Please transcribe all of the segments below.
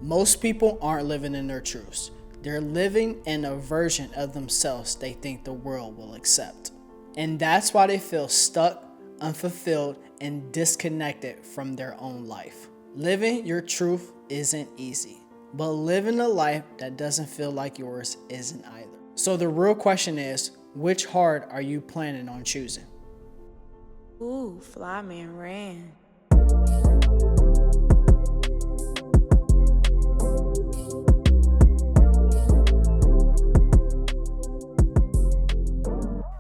Most people aren't living in their truths. They're living in a version of themselves they think the world will accept. And that's why they feel stuck, unfulfilled, and disconnected from their own life. Living your truth isn't easy, but living a life that doesn't feel like yours isn't either. So the real question is, which heart are you planning on choosing? Ooh, Flyman ran.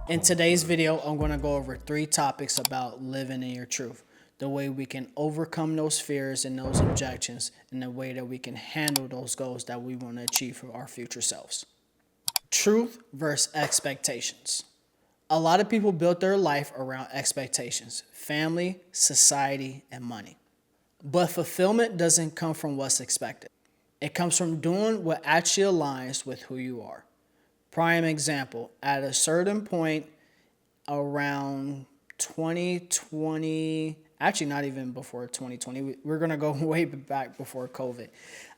In today's video, I'm going to go over 3 topics about living in your truth, the way we can overcome those fears and those objections, and the way that we can handle those goals that we want to achieve for our future selves. Truth versus expectations. A lot of people build their life around expectations, family, society, and money. But fulfillment doesn't come from what's expected. It comes from doing what actually aligns with who you are. Prime example, at a certain point around 2020, actually not even before 2020, we're going to go way back before COVID.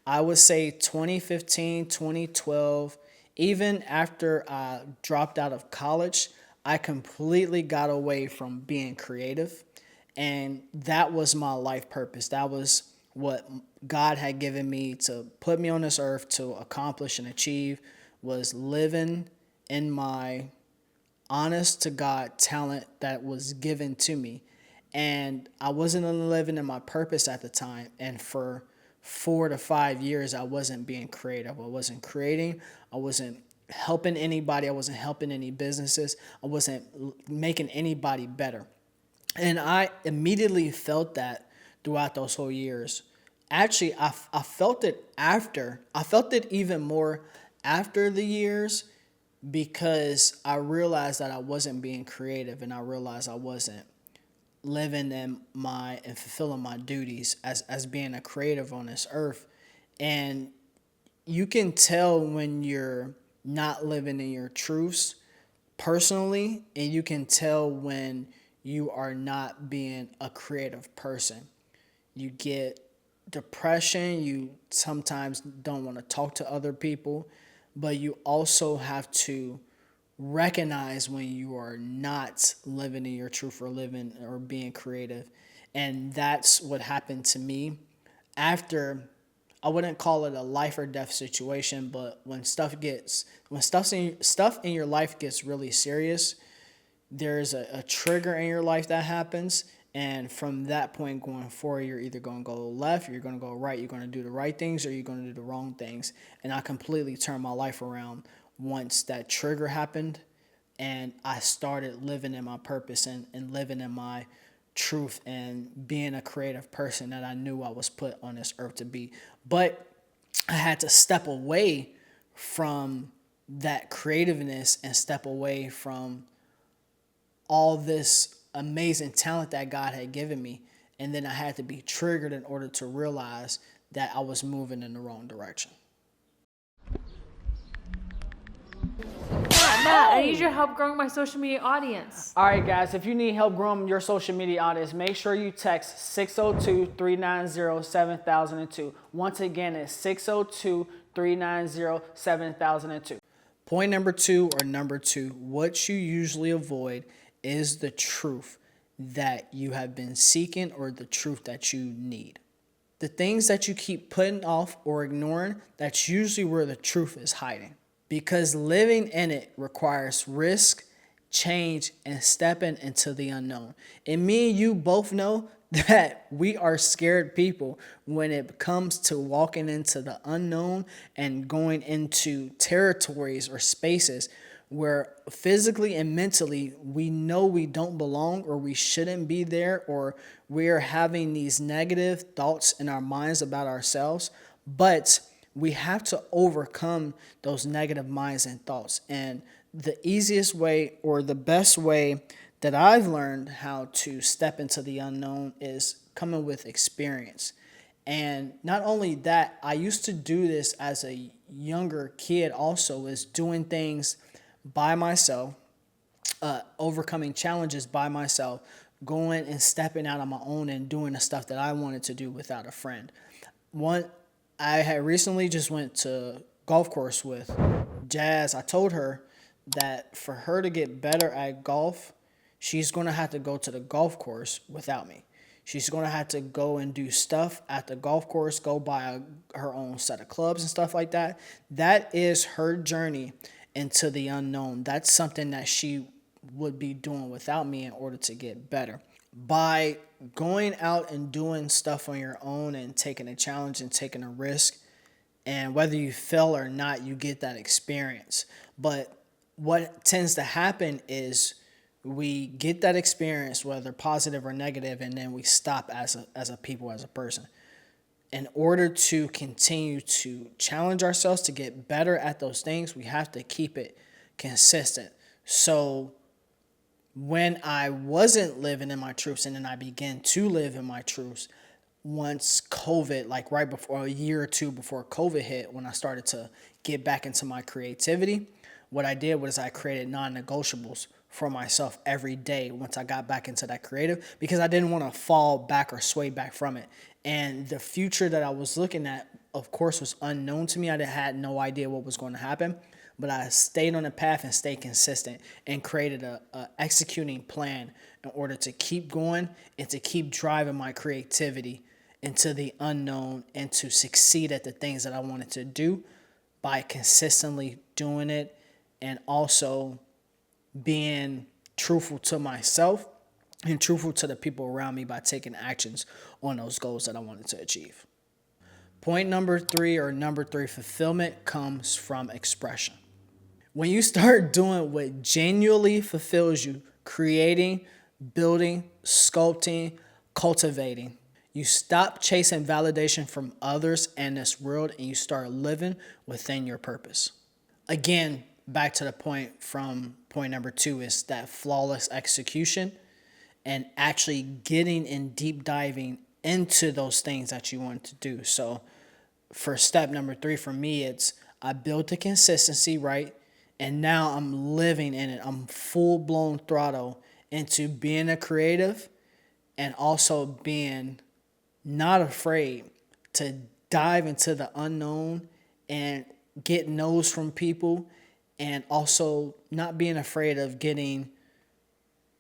I would say 2015, 2012, even after I dropped out of college, I completely got away from being creative. And that was my life purpose. That was what God had given me to put me on this earth to accomplish and achieve, was living in my honest to God talent that was given to me. And I wasn't living in my purpose at the time. And for 4 to 5 years, I wasn't being creative. I wasn't creating. I wasn't helping anybody. I wasn't helping any businesses. I wasn't making anybody better. And I immediately felt that throughout those whole years. Actually, I felt it after. I felt it even more after the years, because I realized that I wasn't being creative, and I realized I wasn't living in and fulfilling my duties as being a creative on this earth. And you can tell when you're not living in your truths personally, and you can tell when you are not being a creative person. You get depression, you sometimes don't want to talk to other people, but you also have to recognize when you are not living in your truth or living or being creative. And that's what happened to me after. I wouldn't call it a life or death situation, but when stuff in your life gets really serious, there's a trigger in your life that happens. And from that point going forward, you're either going to go left, you're going to go right, you're going to do the right things, or you're going to do the wrong things. And I completely turned my life around once that trigger happened, and I started living in my purpose and living in my truth and being a creative person that I knew I was put on this earth to be. But I had to step away from that creativeness and step away from all this amazing talent that God had given me. And then I had to be triggered in order to realize that I was moving in the wrong direction. Matt, I need your help growing my social media audience. All right, guys, if you need help growing your social media audience, make sure you text 602-390-7002. Once again, it's 602-390-7002. Point number 2, what you usually avoid is the truth that you have been seeking or the truth that you need. The things that you keep putting off or ignoring, that's usually where the truth is hiding. Because living in it requires risk, change, and stepping into the unknown. And me and you both know that we are scared people when it comes to walking into the unknown and going into territories or spaces where physically and mentally we know we don't belong or we shouldn't be there, or we're having these negative thoughts in our minds about ourselves. But we have to overcome those negative minds and thoughts. And the easiest way, or the best way that I've learned how to step into the unknown, is coming with experience. And not only that, I used to do this as a younger kid also, is doing things by myself, overcoming challenges by myself, going and stepping out on my own and doing the stuff that I wanted to do without a friend. I had recently just went to golf course with Jazz. I told her that for her to get better at golf, she's going to have to go to the golf course without me. She's going to have to go and do stuff at the golf course, go buy her own set of clubs and stuff like that. That is her journey into the unknown. That's something that she would be doing without me in order to get better. By going out and doing stuff on your own and taking a challenge and taking a risk, and whether you fail or not, you get that experience. But what tends to happen is we get that experience, whether positive or negative, and then we stop as a people, as a person. In order to continue to challenge ourselves to get better at those things, we have to keep it consistent. So when I wasn't living in my truths and then I began to live in my truths, once COVID, like right before, a year or two before COVID hit, when I started to get back into my creativity, what I did was I created non-negotiables for myself every day once I got back into that creative, because I didn't want to fall back or sway back from it. And the future that I was looking at, of course, was unknown to me. I had no idea what was going to happen, but I stayed on the path and stayed consistent and created a executing plan in order to keep going and to keep driving my creativity into the unknown and to succeed at the things that I wanted to do by consistently doing it, and also being truthful to myself and truthful to the people around me by taking actions on those goals that I wanted to achieve. Point number three, fulfillment comes from expression. When you start doing what genuinely fulfills you, creating, building, sculpting, cultivating, you stop chasing validation from others and this world, and you start living within your purpose. Again, back to the point from point number two, is that flawless execution and actually getting and deep diving into those things that you want to do. So for step number three, for me, it's I built the consistency, right? And now I'm living in it. I'm full blown throttle into being a creative and also being not afraid to dive into the unknown and get no's from people, and also not being afraid of getting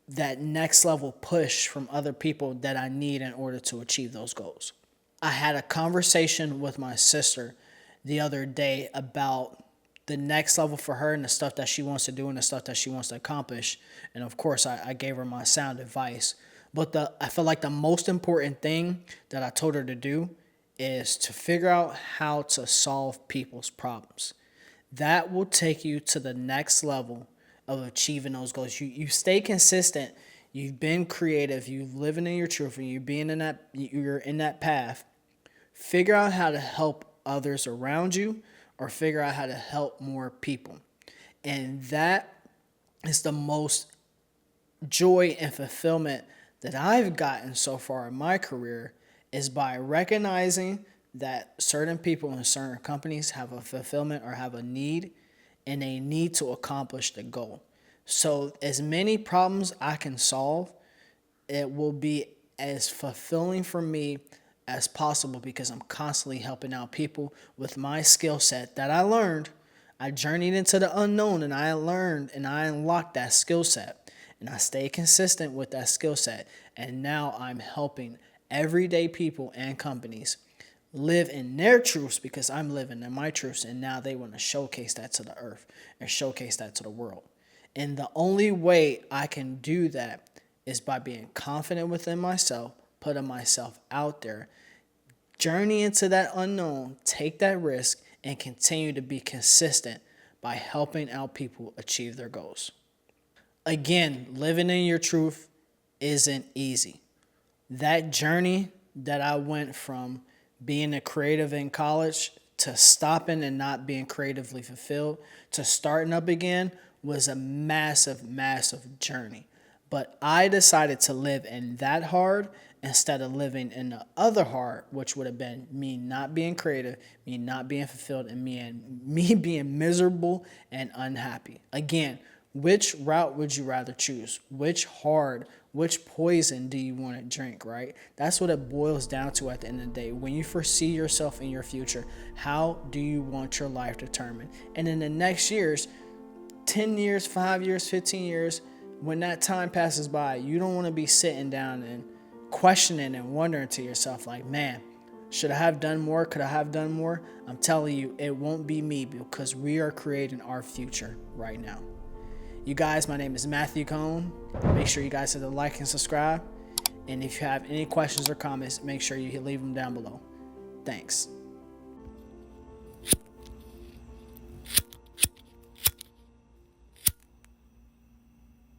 that next level push from other people that I need in order to achieve those goals. I had a conversation with my sister the other day about the next level for her and the stuff that she wants to do and the stuff that she wants to accomplish. And of course, I gave her my sound advice. But I feel like the most important thing that I told her to do is to figure out how to solve people's problems. That will take you to the next level of achieving those goals. You stay consistent. You've been creative. You're living in your truth, and you're in that path. Figure out how to help others around you, or figure out how to help more people. And that is the most joy and fulfillment that I've gotten so far in my career, is by recognizing that certain people in certain companies have a fulfillment or have a need, and they need to accomplish the goal. So as many problems I can solve, it will be as fulfilling for me as possible, because I'm constantly helping out people with my skill set that I learned. I journeyed into the unknown, and I learned and I unlocked that skill set, and I stayed consistent with that skill set. And now I'm helping everyday people and companies live in their truths, because I'm living in my truths, and now they want to showcase that to the earth and showcase that to the world. And the only way I can do that is by being confident within myself, putting myself out there, journey into that unknown, take that risk, and continue to be consistent by helping out people achieve their goals. Again, living in your truth isn't easy. That journey that I went from being a creative in college to stopping and not being creatively fulfilled to starting up again was a massive, massive journey. But I decided to live in that hard instead of living in the other hard, which would have been me not being creative, me not being fulfilled, and me being miserable and unhappy. Again, which route would you rather choose? Which hard which poison do you want to drink, right? That's what it boils down to at the end of the day. When you foresee yourself in your future, how do you want your life determined? And in the next years, 10 years, 5 years, 15 years, when that time passes by, you don't want to be sitting down and questioning and wondering to yourself like, man, should I have done more? Could I have done more? I'm telling you, it won't be me, because we are creating our future right now. You guys, my name is Matthew Cone. Make sure you guys hit the like and subscribe. And if you have any questions or comments, make sure you leave them down below. Thanks.